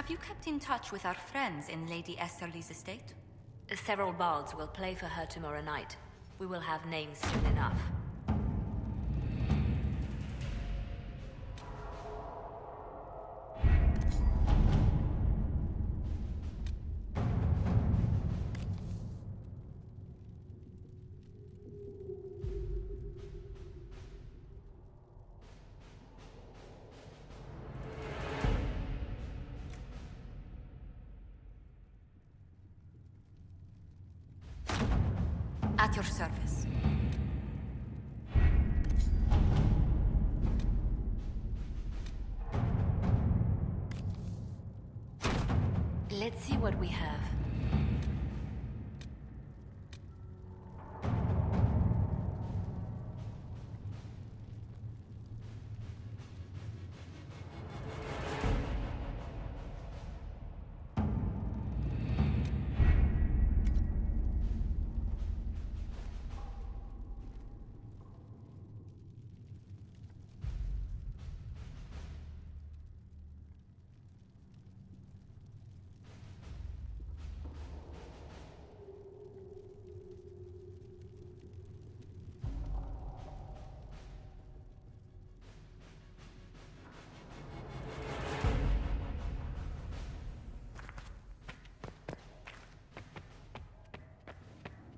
Have you kept in touch with our friends in Lady Esterly's estate? Several bards will play for her tomorrow night. We will have names soon enough. At your service. Let's see what we have.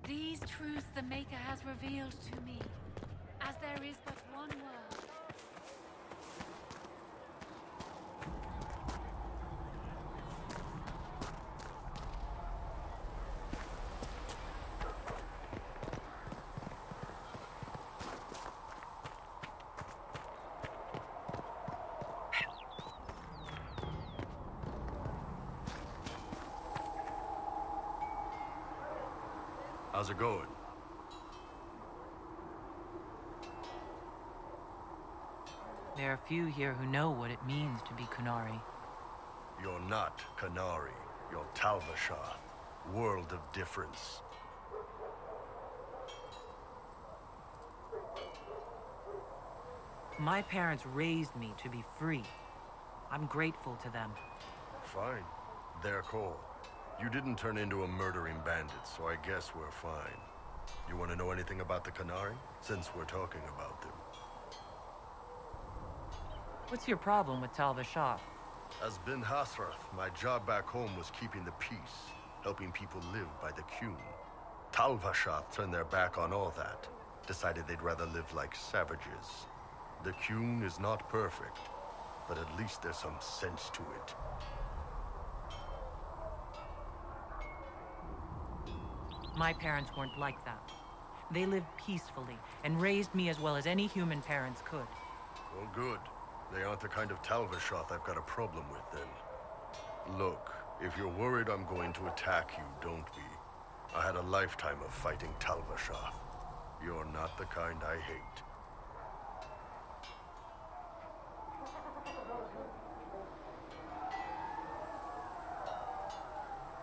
These truths the Maker has revealed to me, as there is but one world. How's it going? There are few here who know what it means to be Qunari. You're not Qunari. You're Tal-Vashoth. World of difference. My parents raised me to be free. I'm grateful to them. Fine. Their call. You didn't turn into a murdering bandit, so I guess we're fine. You want to know anything about the Qunari? Since we're talking about them. What's your problem with Tal-Vashoth? As Ben Hasrath, my job back home was keeping the peace, helping people live by the Qun. Tal-Vashoth turned their back on all that, decided they'd rather live like savages. The Qun is not perfect, but at least there's some sense to it. My parents weren't like that. They lived peacefully and raised me as well as any human parents could. Well, good. They aren't the kind of Tal-Vashoth I've got a problem with, then. Look, if you're worried I'm going to attack you, don't be. I had a lifetime of fighting Tal-Vashoth. You're not the kind I hate.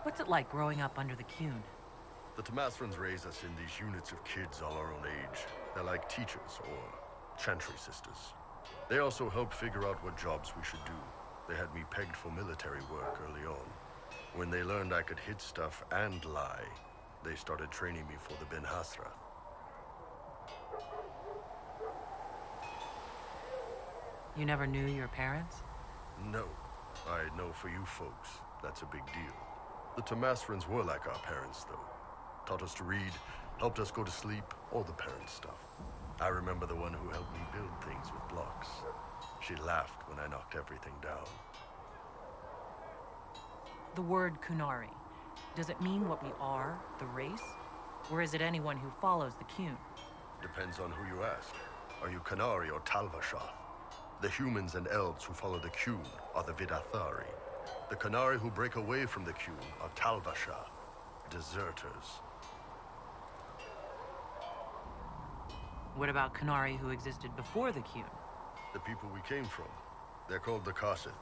What's it like growing up under the Qun? The Tamasrans raise us in these units of kids all our own age. They're like teachers, or chantry sisters. They also help figure out what jobs we should do. They had me pegged for military work early on. When they learned I could hit stuff and lie, they started training me for the Ben Hasrath. You never knew your parents? No. I know for you folks, that's a big deal. The Tamasrans were like our parents, though. Taught us to read, helped us go to sleep, all the parent stuff. I remember the one who helped me build things with blocks. She laughed when I knocked everything down. The word Qunari, does it mean what we are, the race? Or is it anyone who follows the Qun? Depends on who you ask. Are you Qunari or Tal-Vashoth? The humans and elves who follow the Qun are the Vidathari. The Qunari who break away from the Qun are Tal-Vashoth, deserters. What about Qunari who existed before the Qun? The people we came from. They're called the Kossith,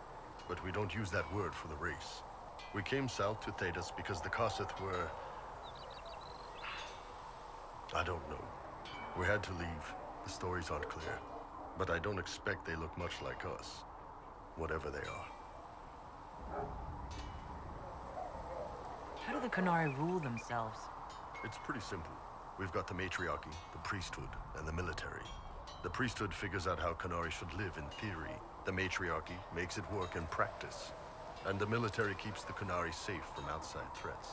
but we don't use that word for the race. We came south to Thedas because the Kossith were... I don't know. We had to leave. The stories aren't clear. But I don't expect they look much like us. Whatever they are. How do the Qunari rule themselves? It's pretty simple. We've got the matriarchy, the priesthood, and the military. The priesthood figures out how Qunari should live in theory. The matriarchy makes it work in practice. And the military keeps the Qunari safe from outside threats.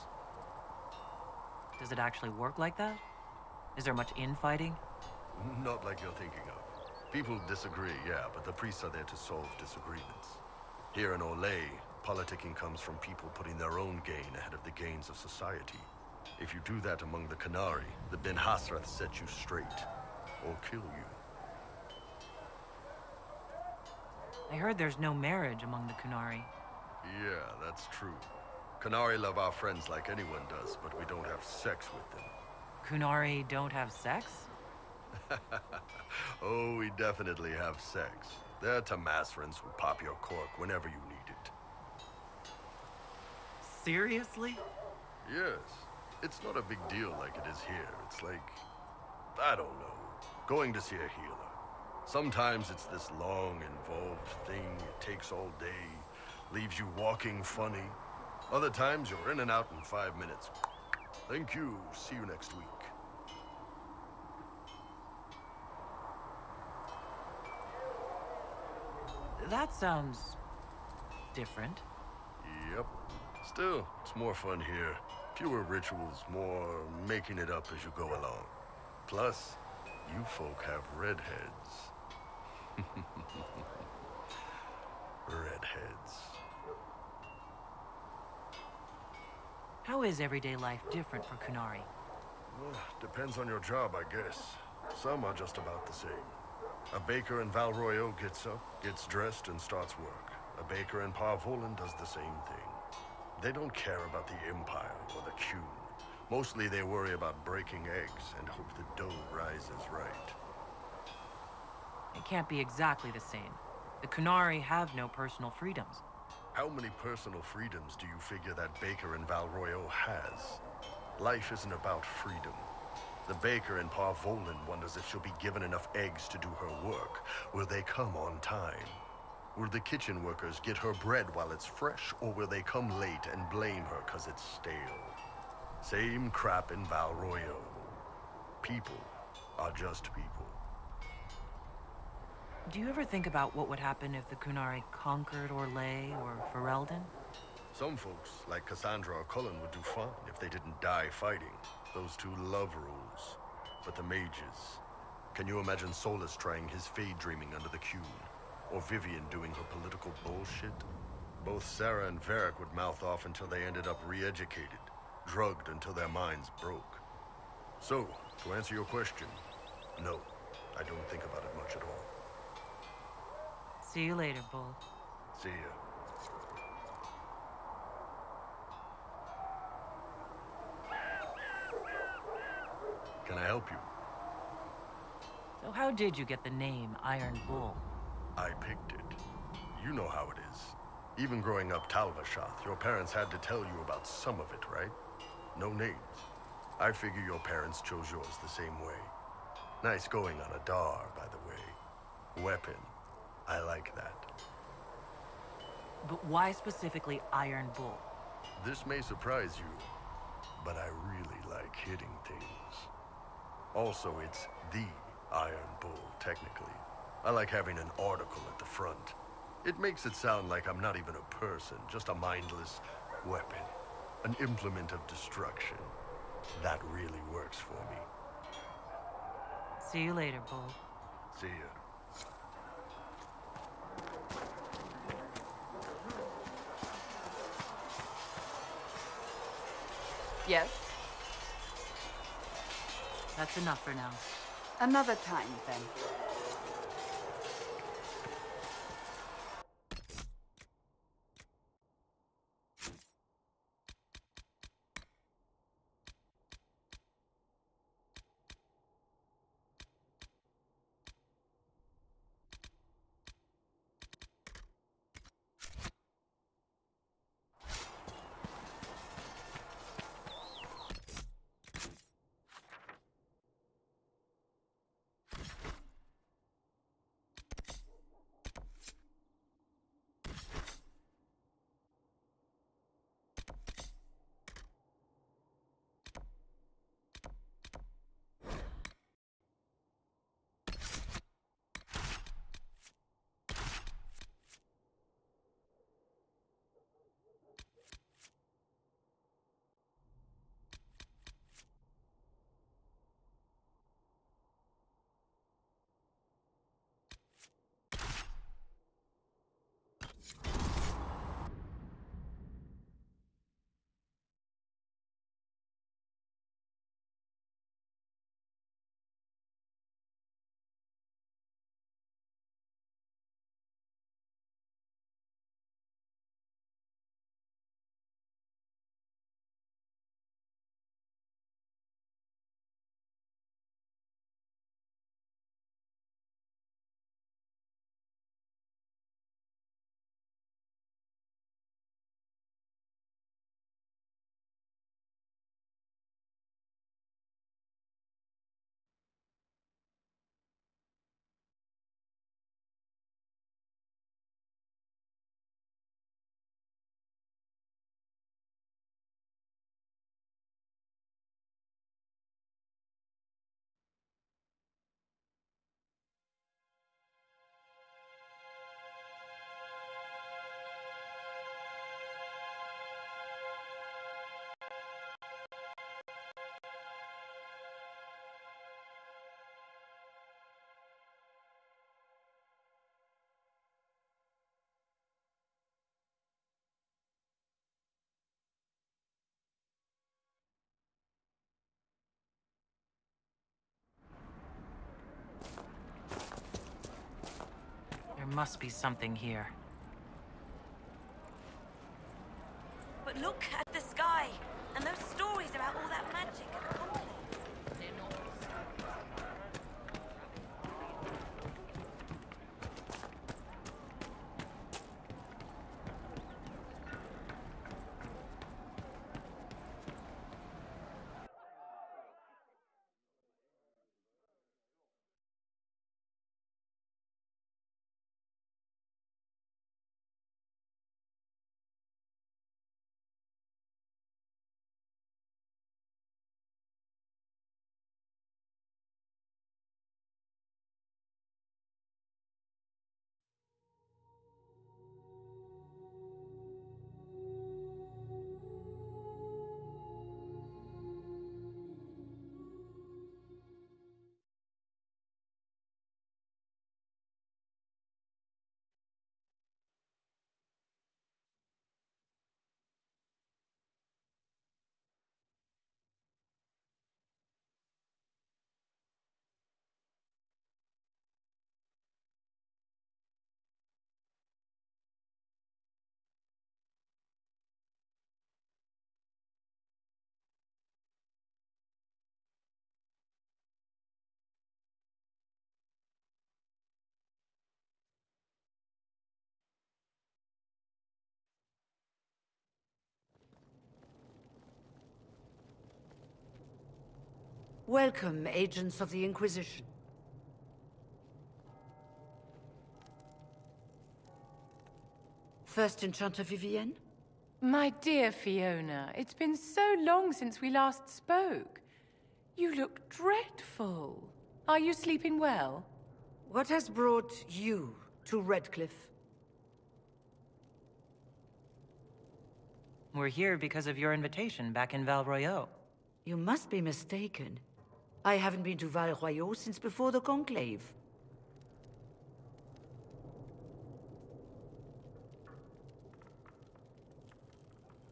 Does it actually work like that? Is there much infighting? Not like you're thinking of. People disagree, yeah, but the priests are there to solve disagreements. Here in Olay, politicking comes from people putting their own gain ahead of the gains of society. If you do that among the Qunari, the Ben Hasrath set you straight, or kill you. I heard there's no marriage among the Qunari. Yeah, that's true. Qunari love our friends like anyone does, but we don't have sex with them. Qunari don't have sex? Oh, we definitely have sex. They're Tamasrans who pop your cork whenever you need it. Seriously? Yes. It's not a big deal like it is here. It's like, I don't know, going to see a healer. Sometimes it's this long, involved thing. It takes all day, leaves you walking funny. Other times you're in and out in 5 minutes. Thank you. See you next week. That sounds different. Yep. Still, it's more fun here. Fewer rituals, more making it up as you go along. Plus, you folk have redheads. Redheads. How is everyday life different for Qunari? Well, depends on your job, I guess. Some are just about the same. A baker in Val Royeaux gets up, gets dressed, and starts work. A baker in Parvolan does the same thing. They don't care about the Empire or the Qun. Mostly they worry about breaking eggs and hope the dough rises right. It can't be exactly the same. The Qunari have no personal freedoms. How many personal freedoms do you figure that baker in Val Royeaux has? Life isn't about freedom. The baker in Parvolan wonders if she'll be given enough eggs to do her work. Will they come on time? Will the kitchen workers get her bread while it's fresh, or will they come late and blame her because it's stale? Same crap in Val Royeaux. People are just people. Do you ever think about what would happen if the Qunari conquered Orlais or Ferelden? Some folks, like Cassandra or Cullen, would do fine if they didn't die fighting. Those two love rules. But the mages... Can you imagine Solus trying his fade dreaming under the Qun? Or Vivian doing her political bullshit? Both Sarah and Varric would mouth off until they ended up re-educated, drugged until their minds broke. So, to answer your question, no, I don't think about it much at all. See you later, Bull. See ya. Can I help you? So how did you get the name Iron Bull? I picked it. You know how it is. Even growing up Talvashath, your parents had to tell you about some of it, right? No names. I figure your parents chose yours the same way. Nice going on a Dar, by the way. Weapon. I like that. But why specifically Iron Bull? This may surprise you, but I really like hitting things. Also, it's the Iron Bull, technically. I like having an article at the front. It makes it sound like I'm not even a person, just a mindless weapon. An implement of destruction. That really works for me. See you later, Bull. See ya. Yes? That's enough for now. Another time, then. must be something here. But look at the sky, and those stories about all that magic and the conclave. Welcome, agents of the Inquisition. First Enchanter Vivienne? My dear Fiona, it's been so long since we last spoke. You look dreadful. Are you sleeping well? What has brought you to Redcliffe? We're here because of your invitation back in Val Royeaux. You must be mistaken. I haven't been to Val Royeaux since before the Conclave.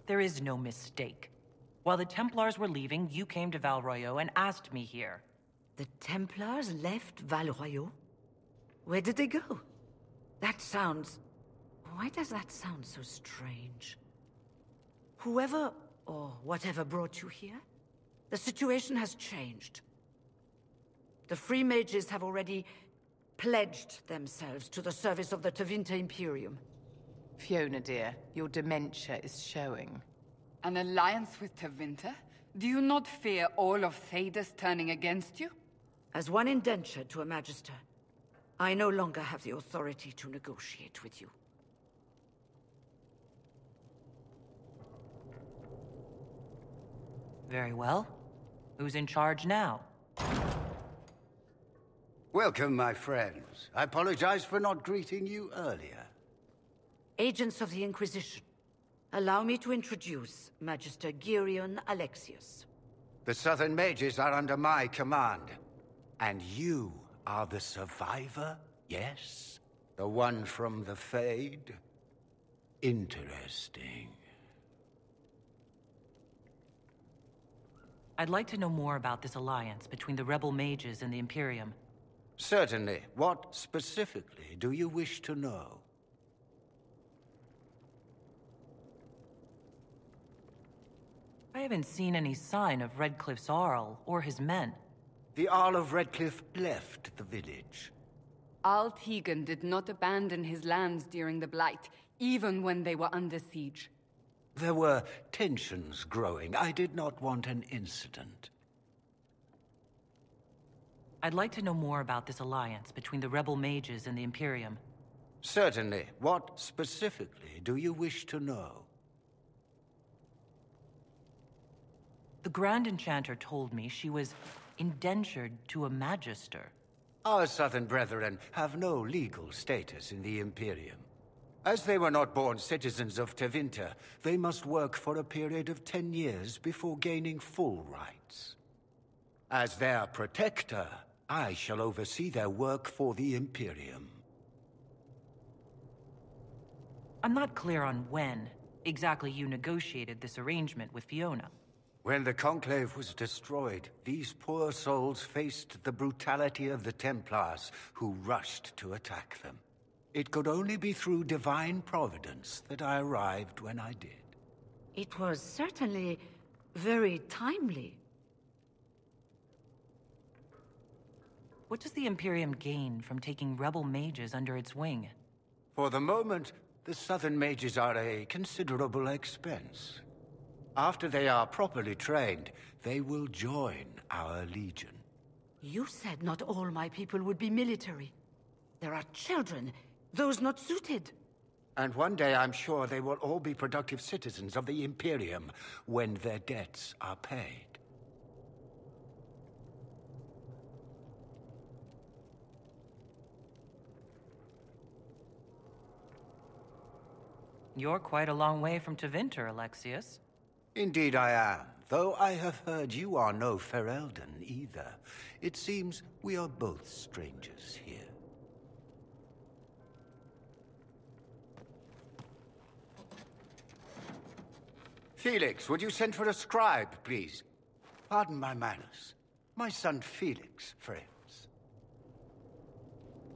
There is no mistake. While the Templars were leaving, you came to Val Royeaux and asked me here. The Templars left Val Royeaux? Where did they go? That sounds... Why does that sound so strange? Whoever or whatever brought you here, the situation has changed. The Free Mages have already pledged themselves to the service of the Tevinter Imperium. Fiona, dear, your dementia is showing. An alliance with Tevinter? Do you not fear all of Thedas turning against you? As one indentured to a Magister, I no longer have the authority to negotiate with you. Very well. Who's in charge now? Welcome, my friends. I apologize for not greeting you earlier. Agents of the Inquisition, allow me to introduce Magister Dorian Alexius. The Southern Mages are under my command. And you are the survivor, yes? The one from the Fade? Interesting. I'd like to know more about this alliance between the rebel mages and the Imperium. Certainly. What specifically do you wish to know? I haven't seen any sign of Redcliffe's Arl or his men. The Arl of Redcliffe left the village. Al Tegan did not abandon his lands during the Blight, even when they were under siege. There were tensions growing. I did not want an incident. I'd like to know more about this alliance between the rebel mages and the Imperium. Certainly. What specifically do you wish to know? The Grand Enchanter told me she was indentured to a Magister. Our Southern brethren have no legal status in the Imperium. As they were not born citizens of Tevinter, they must work for a period of 10 years before gaining full rights. As their protector, I shall oversee their work for the Imperium. I'm not clear on when exactly you negotiated this arrangement with Fiona. When the Conclave was destroyed, these poor souls faced the brutality of the Templars, who rushed to attack them. It could only be through divine providence that I arrived when I did. It was certainly very timely. What does the Imperium gain from taking rebel mages under its wing? For the moment, the Southern mages are a considerable expense. After they are properly trained, they will join our legion. You said not all my people would be military. There are children, those not suited. And one day I'm sure they will all be productive citizens of the Imperium when their debts are paid. You're quite a long way from Tevinter, Alexius. Indeed I am, though I have heard you are no Ferelden either. It seems we are both strangers here. Felix, would you send for a scribe, please? Pardon my manners. My son Felix, friends.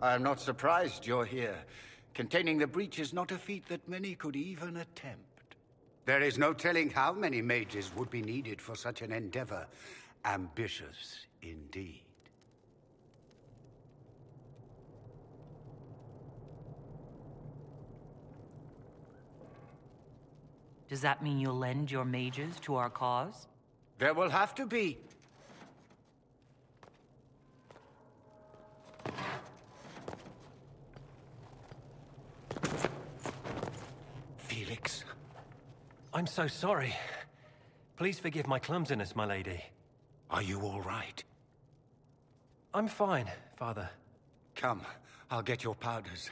I am not surprised you're here. Containing the breach is not a feat that many could even attempt. There is no telling how many mages would be needed for such an endeavor. Ambitious indeed. Does that mean you'll lend your mages to our cause? There will have to be. Felix. I'm so sorry. Please forgive my clumsiness, my lady. Are you all right? I'm fine, Father. Come, I'll get your powders.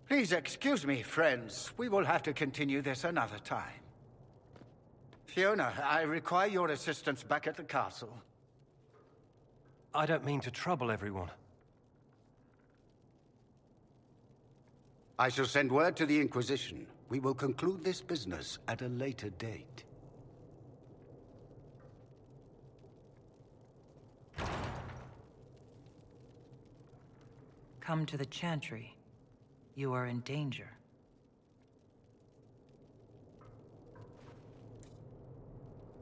Please excuse me, friends. We will have to continue this another time. Fiona, I require your assistance back at the castle. I don't mean to trouble everyone. I shall send word to the Inquisition. We will conclude this business at a later date. Come to the Chantry. You are in danger.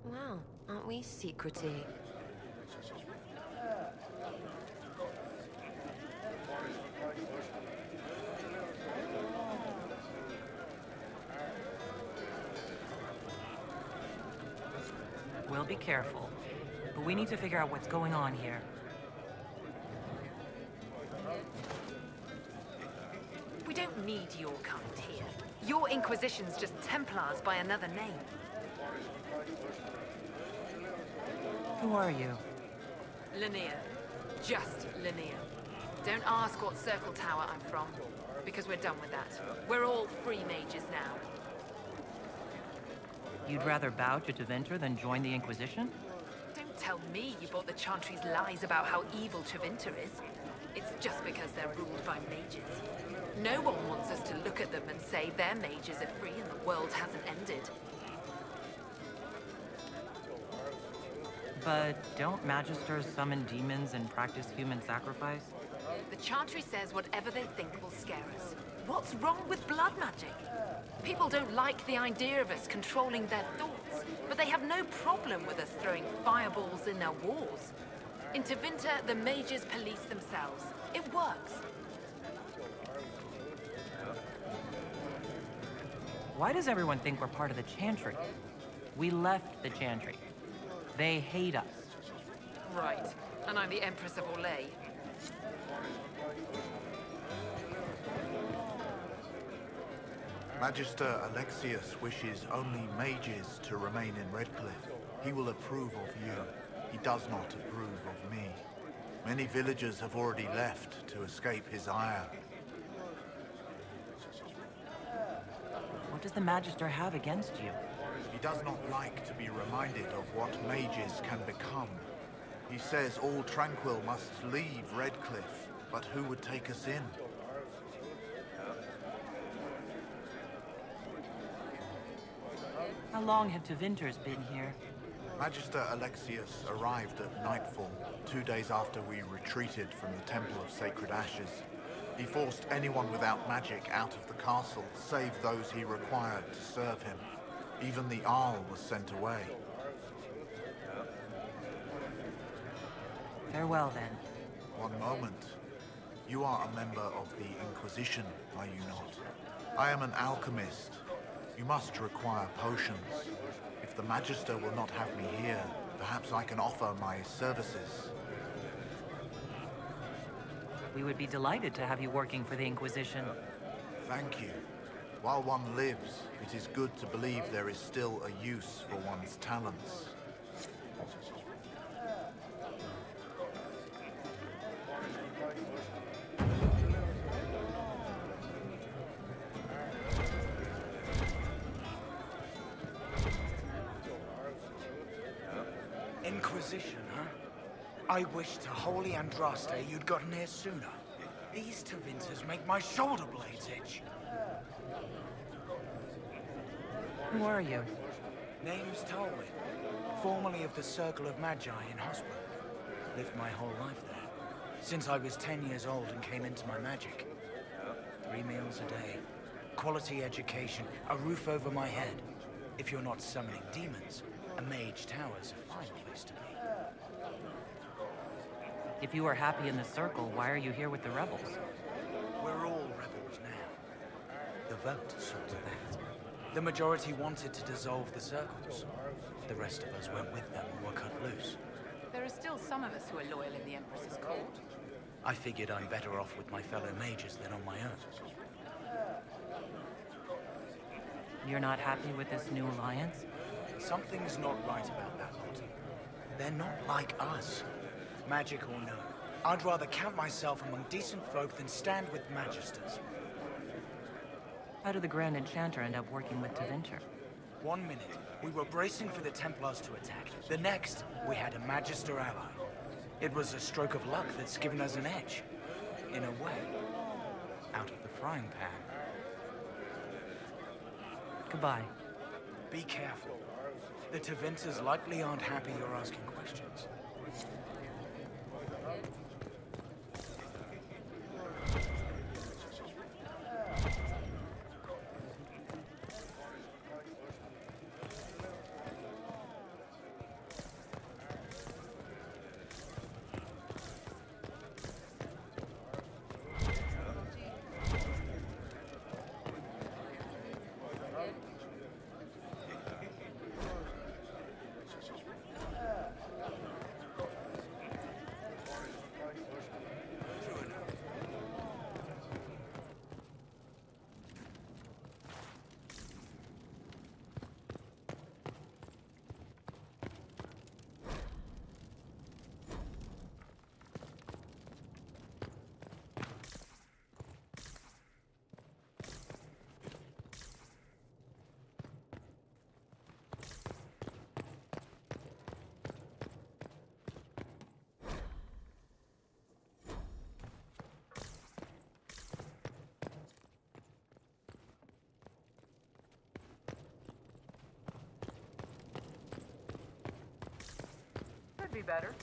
Wow, aren't we secretive? We'll be careful, but we need to figure out what's going on here. We don't need your kind here. Your Inquisition's just Templars by another name. Who are you? Linnea. Just Linnea. Don't ask what Circle Tower I'm from, because we're done with that. We're all free mages now. You'd rather bow to Tevinter than join the Inquisition? Don't tell me you bought the Chantry's lies about how evil Tevinter is. It's just because they're ruled by mages. No one wants us to look at them and say their mages are free and the world hasn't ended. But don't Magisters summon demons and practice human sacrifice? The Chantry says whatever they think will scare us. What's wrong with blood magic? People don't like the idea of us controlling their thoughts, but they have no problem with us throwing fireballs in their wars. In Tevinter, the mages police themselves. It works. Why does everyone think we're part of the Chantry? We left the Chantry. They hate us. Right. And I'm the Empress of Orlais. Magister Alexius wishes only mages to remain in Redcliffe. He will approve of you. He does not approve of me. Many villagers have already left to escape his ire. What does the Magister have against you? He does not like to be reminded of what mages can become. He says all Tranquil must leave Redcliffe, but who would take us in? How long have Tevinters been here? Magister Alexius arrived at nightfall, 2 days after we retreated from the Temple of Sacred Ashes. He forced anyone without magic out of the castle, save those he required to serve him. Even the Arl was sent away. Farewell, then. One moment. You are a member of the Inquisition, are you not? I am an alchemist. You must require potions. If the Magister will not have me here, perhaps I can offer my services. We would be delighted to have you working for the Inquisition. Thank you. While one lives, it is good to believe there is still a use for one's talents. Inquisition, huh? I wish to holy Andraste you'd gotten here sooner. These Tevinters make my shoulder blades itch. Who are you? Name's Talwyn, formerly of the Circle of Magi in Hospital. Lived my whole life there, since I was 10 years old and came into my magic. 3 meals a day, quality education, a roof over my head. If you're not summoning demons, a mage tower's a fine place to be. If you are happy in the Circle, why are you here with the rebels? We're all rebels now. The vote saw to that. The majority wanted to dissolve the circles. The rest of us went with them and were cut loose. There are still some of us who are loyal in the Empress's court. I figured I'm better off with my fellow mages than on my own. You're not happy with this new alliance? Something's not right about that lot. They're not like us. Magic or no, I'd rather count myself among decent folk than stand with magisters. How did the Grand Enchanter end up working with Tevinter? 1 minute, we were bracing for the Templars to attack. The next, we had a Magister ally. It was a stroke of luck that's given us an edge. In a way, out of the frying pan. Goodbye. Be careful. The Tevinters likely aren't happy you're asking questions. Could be better.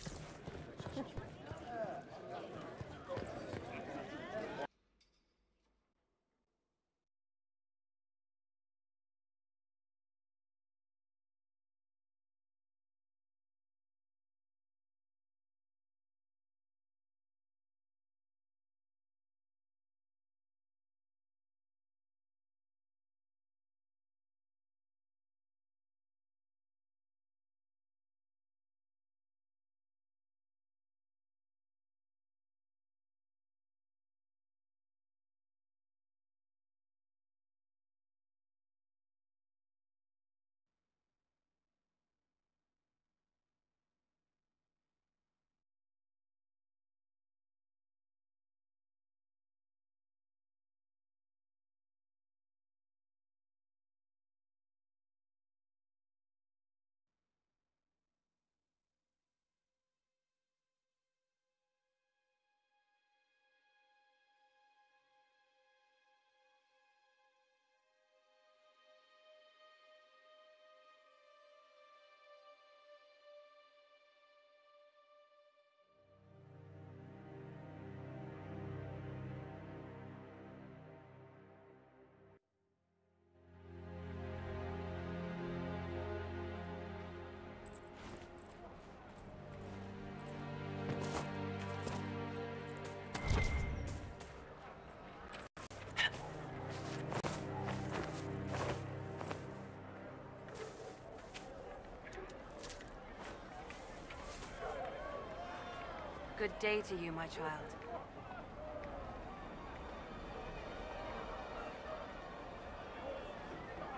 Good day to you, my child.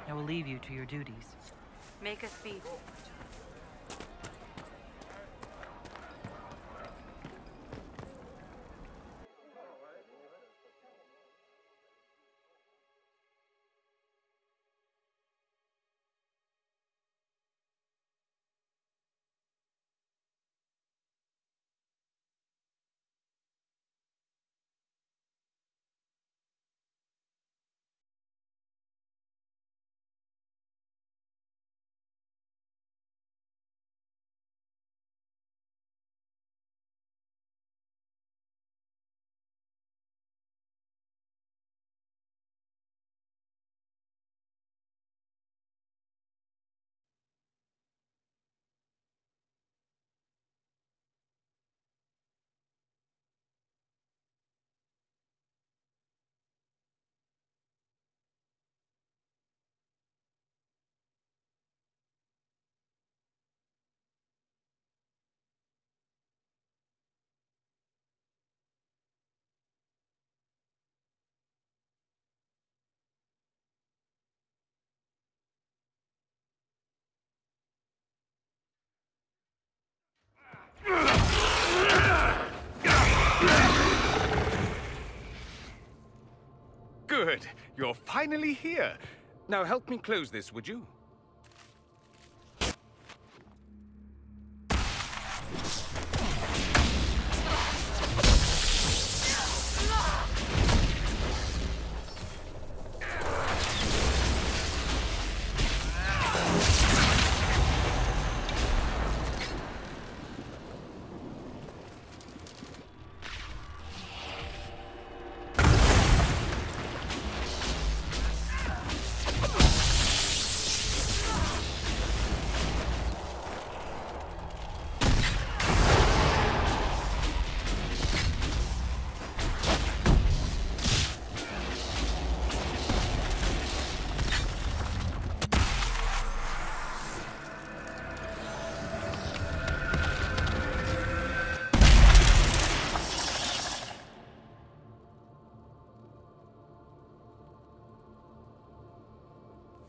I will leave you to your duties. Make us speed. Good. You're finally here. Now help me close this, would you?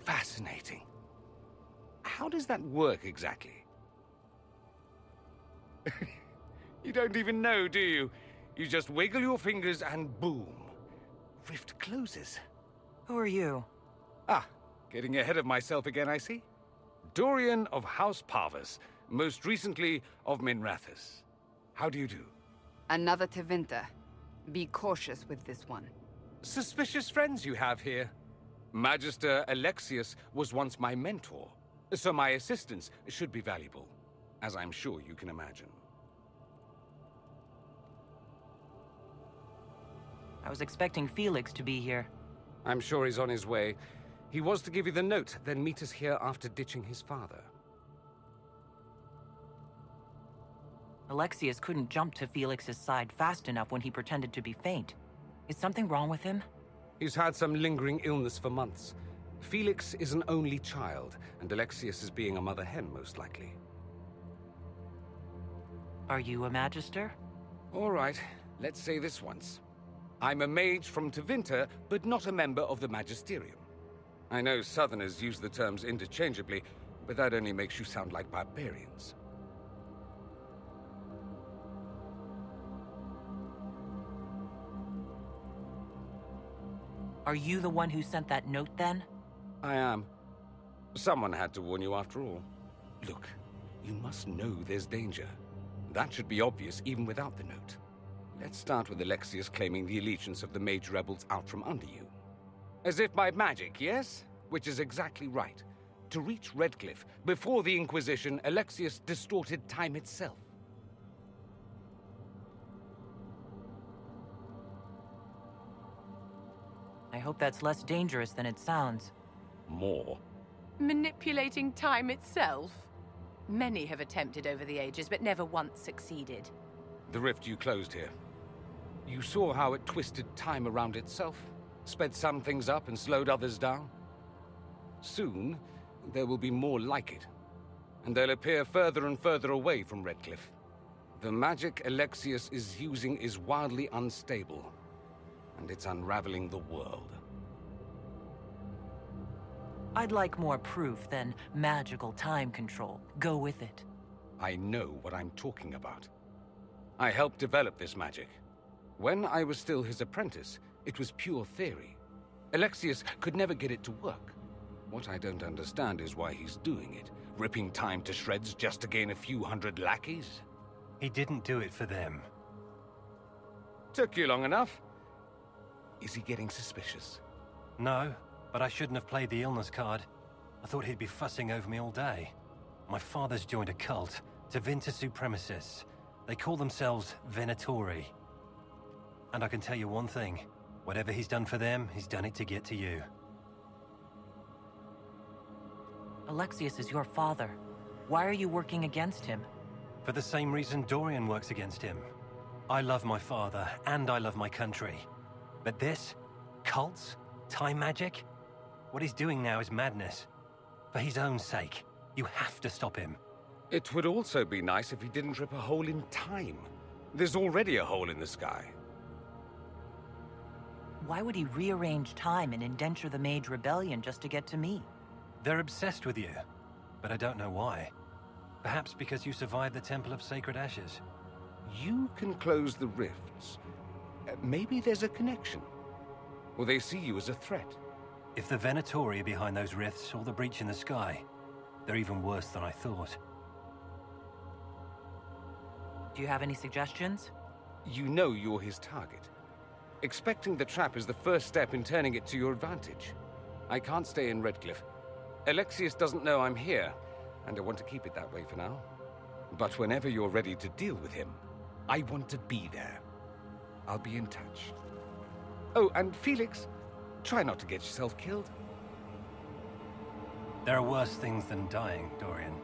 Fascinating. How does that work exactly? You don't even know, do you? You just wiggle your fingers and boom. Rift closes. Who are you? Ah, getting ahead of myself again, I see. Dorian of House Parvus, most recently of Minrathous. How do you do? Another Tevinter. Be cautious with this one. Suspicious friends you have here. Magister Alexius was once my mentor, so my assistance should be valuable, as I'm sure you can imagine. I was expecting Felix to be here. I'm sure he's on his way. He was to give you the note, then meet us here after ditching his father. Alexius couldn't jump to Felix's side fast enough when he pretended to be faint. Is something wrong with him? He's had some lingering illness for months. Felix is an only child, and Alexius is being a mother hen, most likely. Are you a Magister? All right, let's say this once. I'm a mage from Tevinter, but not a member of the Magisterium. I know Southerners use the terms interchangeably, but that only makes you sound like barbarians. Are you the one who sent that note, then? I am. Someone had to warn you after all. Look, you must know there's danger. That should be obvious even without the note. Let's start with Alexius claiming the allegiance of the Mage rebels out from under you. As if by magic, yes? Which is exactly right. To reach Redcliffe, before the Inquisition, Alexius distorted time itself. I hope that's less dangerous than it sounds. More. Manipulating time itself? Many have attempted over the ages, but never once succeeded. The rift you closed here. You saw how it twisted time around itself, sped some things up and slowed others down. Soon, there will be more like it, and they'll appear further and further away from Redcliffe. The magic Alexius is using is wildly unstable, and it's unraveling the world. I'd like more proof than magical time control. Go with it. I know what I'm talking about. I helped develop this magic. When I was still his apprentice, it was pure theory. Alexius could never get it to work. What I don't understand is why he's doing it, ripping time to shreds just to gain a few hundred lackeys. He didn't do it for them. Took you long enough. Is he getting suspicious? No, but I shouldn't have played the illness card. I thought he'd be fussing over me all day. My father's joined a cult, Tevinter Supremacists. They call themselves Venatori. And I can tell you one thing. Whatever he's done for them, he's done it to get to you. Alexius is your father. Why are you working against him? For the same reason Dorian works against him. I love my father, and I love my country. But this? Cults? Time magic? What he's doing now is madness. For his own sake, you have to stop him. It would also be nice if he didn't rip a hole in time. There's already a hole in the sky. Why would he rearrange time and indenture the Mage Rebellion just to get to me? They're obsessed with you, but I don't know why. Perhaps because you survived the Temple of Sacred Ashes. You can close the rifts. Maybe there's a connection. Or they see you as a threat. If the Venatori are behind those rifts or the breach in the sky, they're even worse than I thought. Do you have any suggestions? You know you're his target. Expecting the trap is the first step in turning it to your advantage. I can't stay in Redcliffe. Alexius doesn't know I'm here, and I want to keep it that way for now. But whenever you're ready to deal with him, I want to be there. I'll be in touch. Oh, and Felix, try not to get yourself killed. There are worse things than dying, Dorian.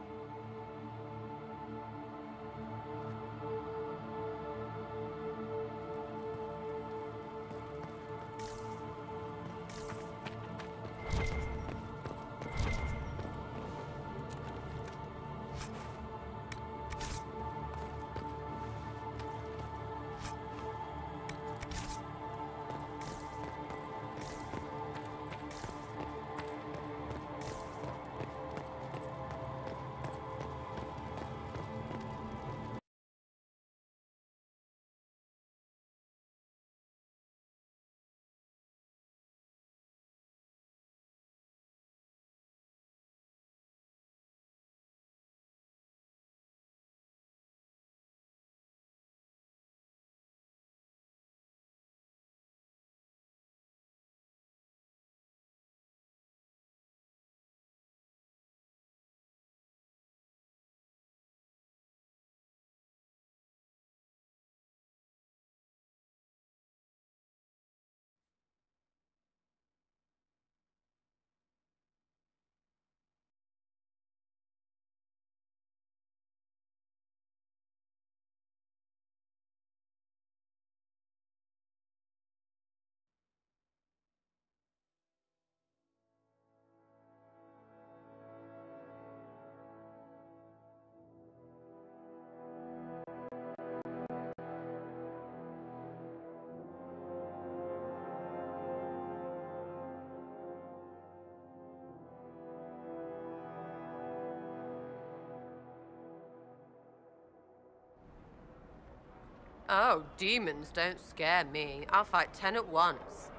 Oh, demons don't scare me. I'll fight 10 at once.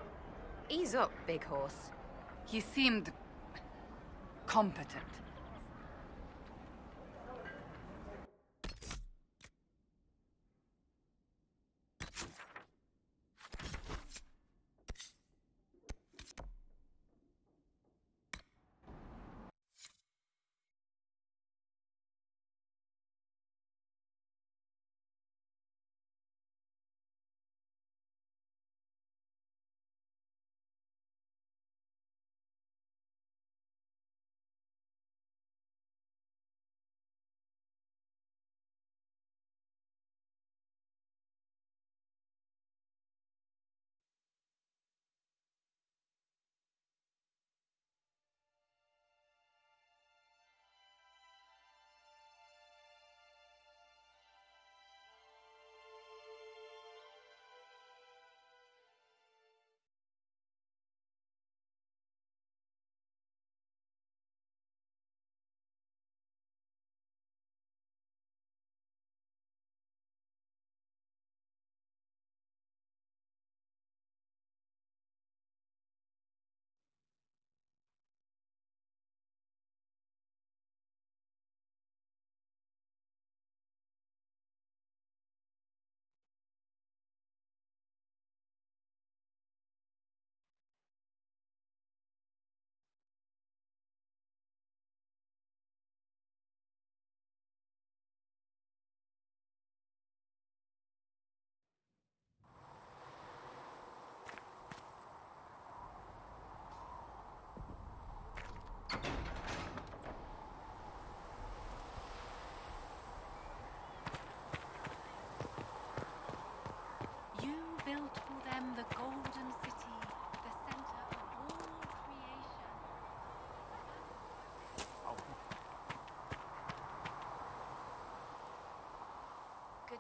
Ease up, big horse. He seemed competent.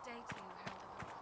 Good day to you, Herald of Hope.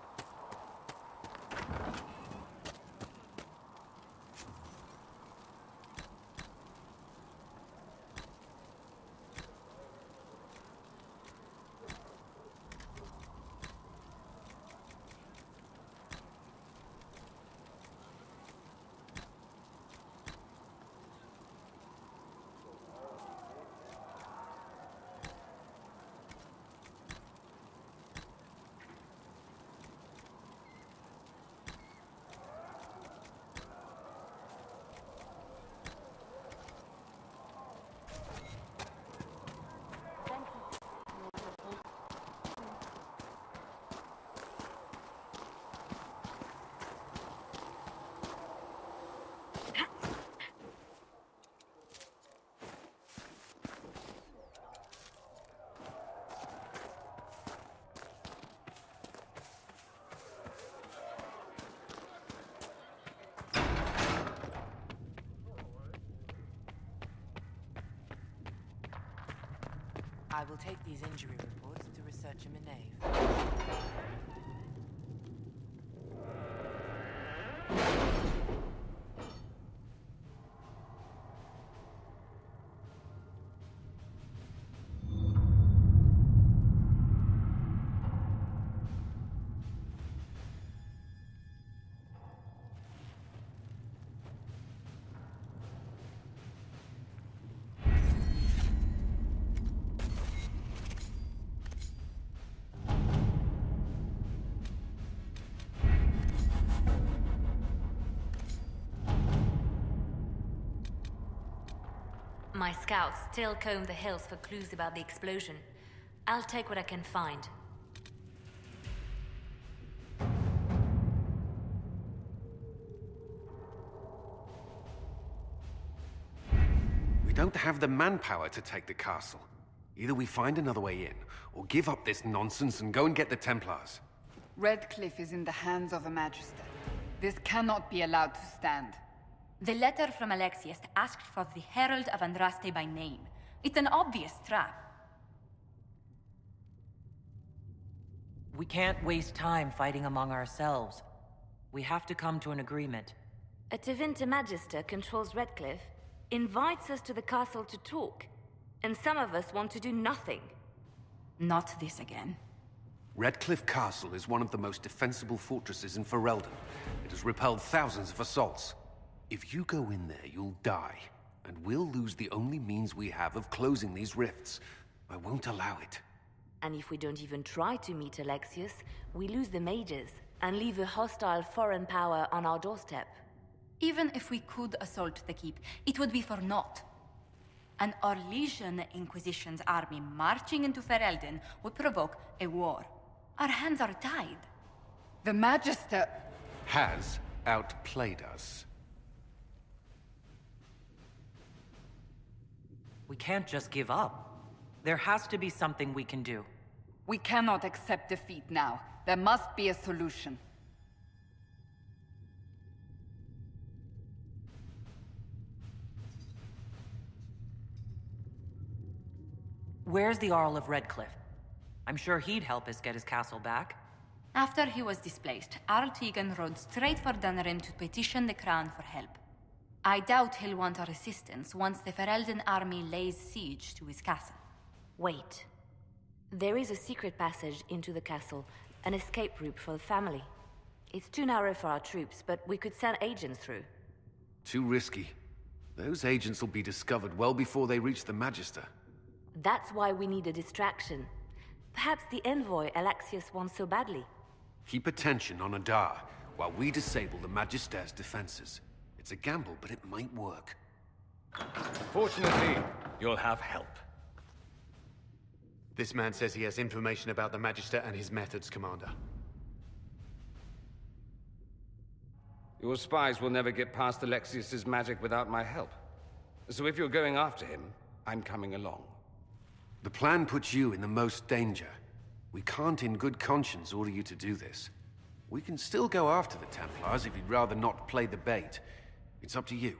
I will take these injury reports to research in Minave. My scouts still comb the hills for clues about the explosion. I'll take what I can find. We don't have the manpower to take the castle. Either we find another way in, or give up this nonsense and go and get the Templars. Redcliffe is in the hands of a Magister. This cannot be allowed to stand. The letter from Alexius asked for the Herald of Andraste by name. It's an obvious trap. We can't waste time fighting among ourselves. We have to come to an agreement. A Tevinter Magister controls Redcliffe, invites us to the castle to talk, and some of us want to do nothing. Not this again. Redcliffe Castle is one of the most defensible fortresses in Ferelden. It has repelled thousands of assaults. If you go in there, you'll die, and we'll lose the only means we have of closing these rifts. I won't allow it. And if we don't even try to meet Alexius, we lose the mages, and leave a hostile foreign power on our doorstep. Even if we could assault the keep, it would be for naught. An Orlesian Inquisition's army marching into Ferelden would provoke a war. Our hands are tied. The Magister has outplayed us. We can't just give up. There has to be something we can do. We cannot accept defeat now. There must be a solution. Where's the Earl of Redcliffe? I'm sure he'd help us get his castle back. After he was displaced, Arl Tegan rode straight for Dunnerim to petition the Crown for help. I doubt he'll want our assistance once the Ferelden army lays siege to his castle. Wait. There is a secret passage into the castle, an escape route for the family. It's too narrow for our troops, but we could send agents through. Too risky. Those agents will be discovered well before they reach the Magister. That's why we need a distraction. Perhaps the envoy Alexius wants so badly. Keep attention on Adar, while we disable the Magister's defenses. It's a gamble, but it might work. Fortunately, you'll have help. This man says he has information about the Magister and his methods, Commander. Your spies will never get past Alexius's magic without my help. So if you're going after him, I'm coming along. The plan puts you in the most danger. We can't in good conscience order you to do this. We can still go after the Templars if you'd rather not play the bait. It's up to you.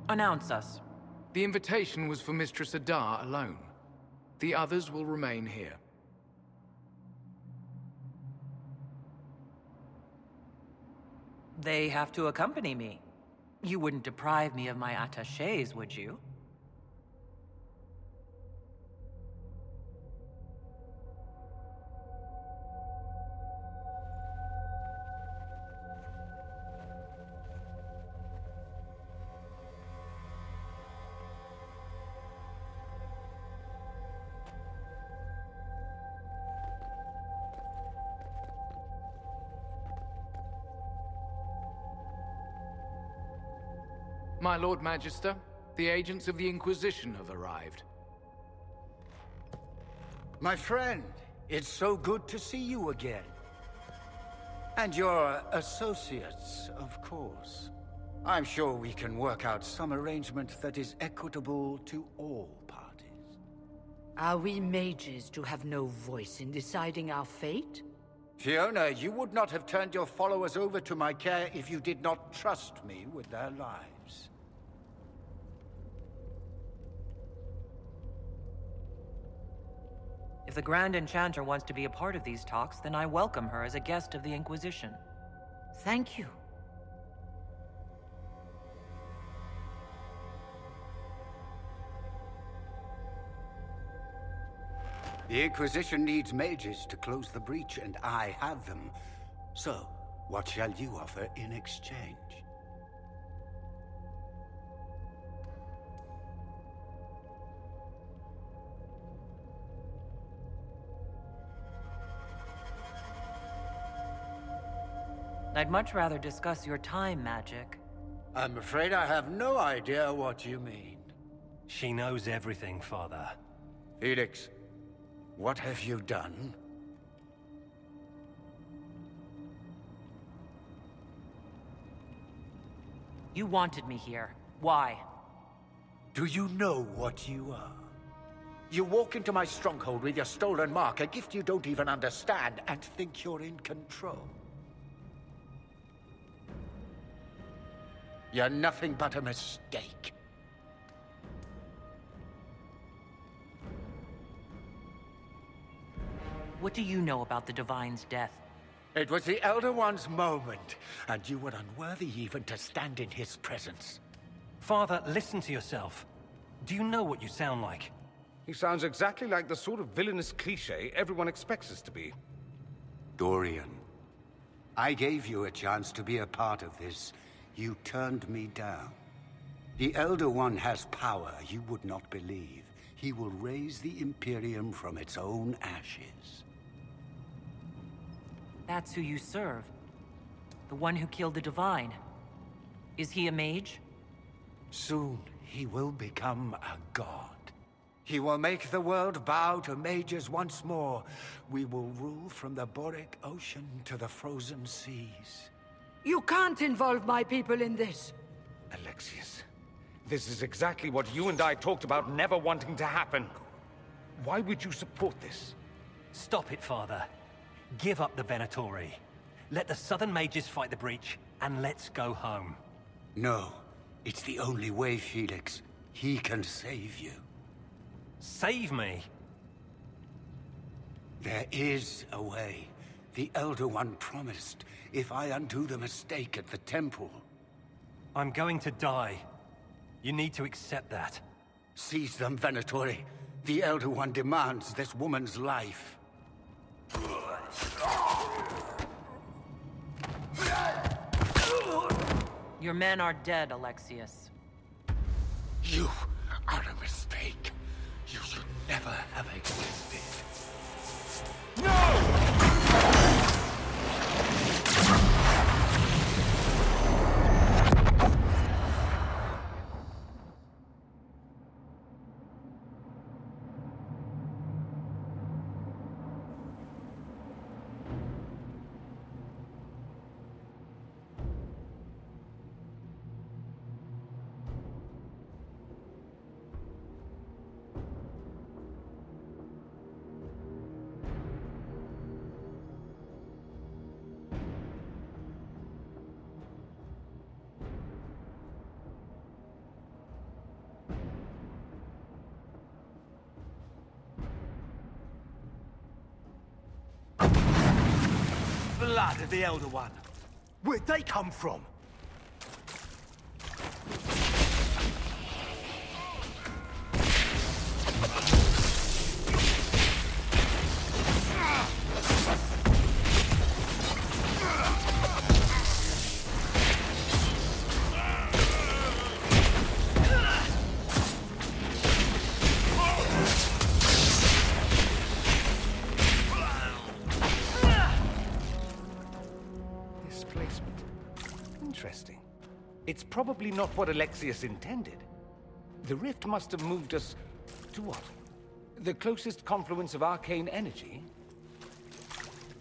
Announce us. The invitation was for Mistress Adar alone. The others will remain here. They have to accompany me. You wouldn't deprive me of my attachés, would you? My Lord Magister, the agents of the Inquisition have arrived. My friend, it's so good to see you again. And your associates, of course. I'm sure we can work out some arrangement that is equitable to all parties. Are we mages to have no voice in deciding our fate? Fiona, you would not have turned your followers over to my care if you did not trust me with their lives. If the Grand Enchanter wants to be a part of these talks, then I welcome her as a guest of the Inquisition. Thank you. The Inquisition needs mages to close the breach, and I have them. So, what shall you offer in exchange? I'd much rather discuss your time magic. I'm afraid I have no idea what you mean. She knows everything, Father. Felix, what have you done? You wanted me here. Why? Do you know what you are? You walk into my stronghold with your stolen mark, a gift you don't even understand, and think you're in control. You're nothing but a mistake. What do you know about the Divine's death? It was the Elder One's moment, and you were unworthy even to stand in his presence. Father, listen to yourself. Do you know what you sound like? He sounds exactly like the sort of villainous cliché everyone expects us to be. Dorian, I gave you a chance to be a part of this. You turned me down. The Elder One has power you would not believe. He will raise the Imperium from its own ashes. That's who you serve. The one who killed the Divine. Is he a mage? Soon, he will become a god. He will make the world bow to mages once more. We will rule from the Boric Ocean to the frozen seas. You can't involve my people in this. Alexius, this is exactly what you and I talked about never wanting to happen. Why would you support this? Stop it, Father. Give up the Venatori. Let the Southern Mages fight the breach, and let's go home. No. It's the only way, Felix. He can save you. Save me? There is a way. The Elder One promised, if I undo the mistake at the temple. I'm going to die. You need to accept that. Seize them, Venatori. The Elder One demands this woman's life. Your men are dead, Alexius. You are a mistake. You should never have existed. No! blood of the Elder One. Where'd they come from? Interesting. It's probably not what Alexius intended. The rift must have moved us to what? The closest confluence of arcane energy?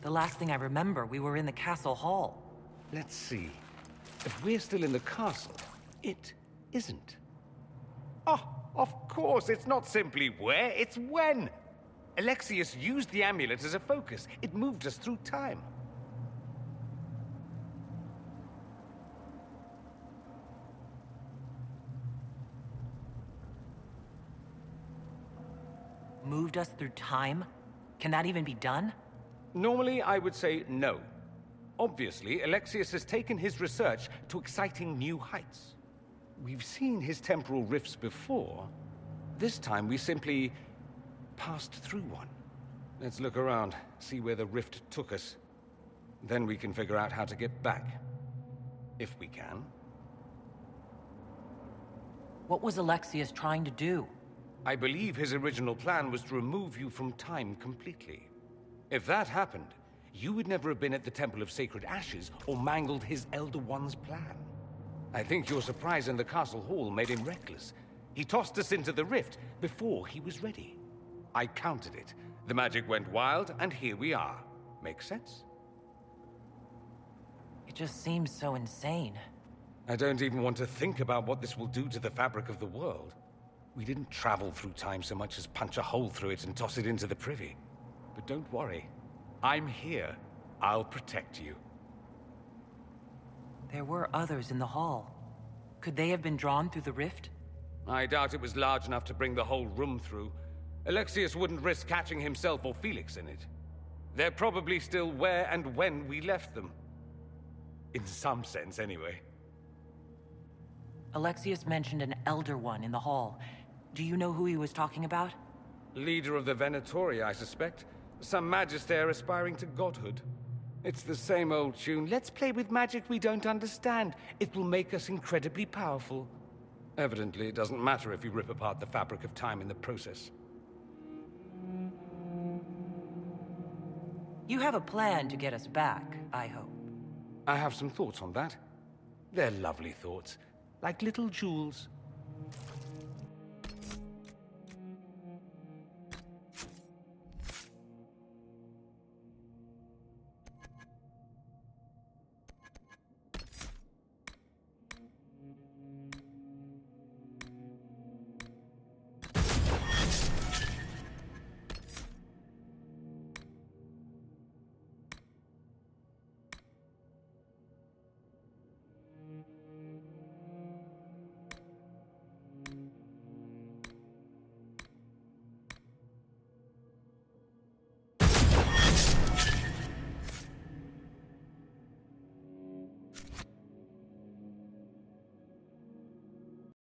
The last thing I remember, we were in the castle hall. Let's see. If we're still in the castle, it isn't. Oh, of course, it's not simply where, it's when! Alexius used the amulet as a focus. It moved us through time. Moved us through time? Can that even be done? Normally, I would say no. Obviously, Alexius has taken his research to exciting new heights. We've seen his temporal rifts before. This time, we simply passed through one. Let's look around, see where the rift took us. Then we can figure out how to get back. If we can. What was Alexius trying to do? I believe his original plan was to remove you from time completely. If that happened, you would never have been at the Temple of Sacred Ashes or mangled his Elder One's plan. I think your surprise in the castle hall made him reckless. He tossed us into the rift before he was ready. I counted it. The magic went wild, and here we are. Make sense? It just seems so insane. I don't even want to think about what this will do to the fabric of the world. We didn't travel through time so much as punch a hole through it and toss it into the privy. But don't worry. I'm here. I'll protect you. There were others in the hall. Could they have been drawn through the rift? I doubt it was large enough to bring the whole room through. Alexius wouldn't risk catching himself or Felix in it. They're probably still where and when we left them. In some sense, anyway. Alexius mentioned an Elder One in the hall. Do you know who he was talking about? Leader of the Venatori, I suspect. Some magister aspiring to godhood. It's the same old tune. Let's play with magic we don't understand. It will make us incredibly powerful. Evidently, it doesn't matter if you rip apart the fabric of time in the process. You have a plan to get us back, I hope. I have some thoughts on that. They're lovely thoughts, like little jewels.